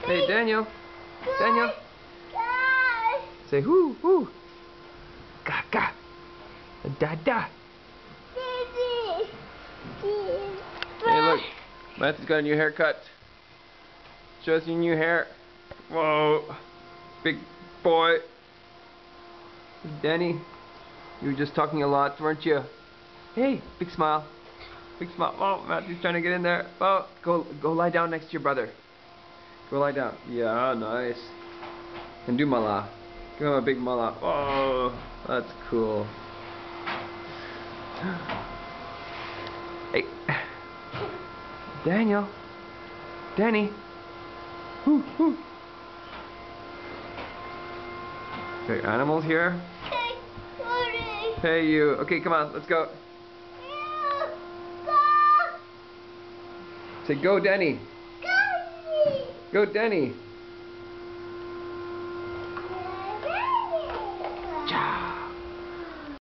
Hey, Daniel. Daniel. Say whoo, whoo. Ga, ga. Da, da. Hey, look. Matthew's got a new haircut. Show us your new hair. Whoa. Big boy. Danny, you were just talking a lot, weren't you? Hey, big smile. Big smile. Oh, Matthew's trying to get in there. Oh, go lie down next to your brother. Go lie down. Yeah, nice. And do mala. Give him a big mala. Oh, that's cool. Hey. Daniel. Danny. Whoo, whoo. Okay, animals here. Hey, you. Okay, come on, let's go. Say, go, Danny. Go, Danny. Ciao.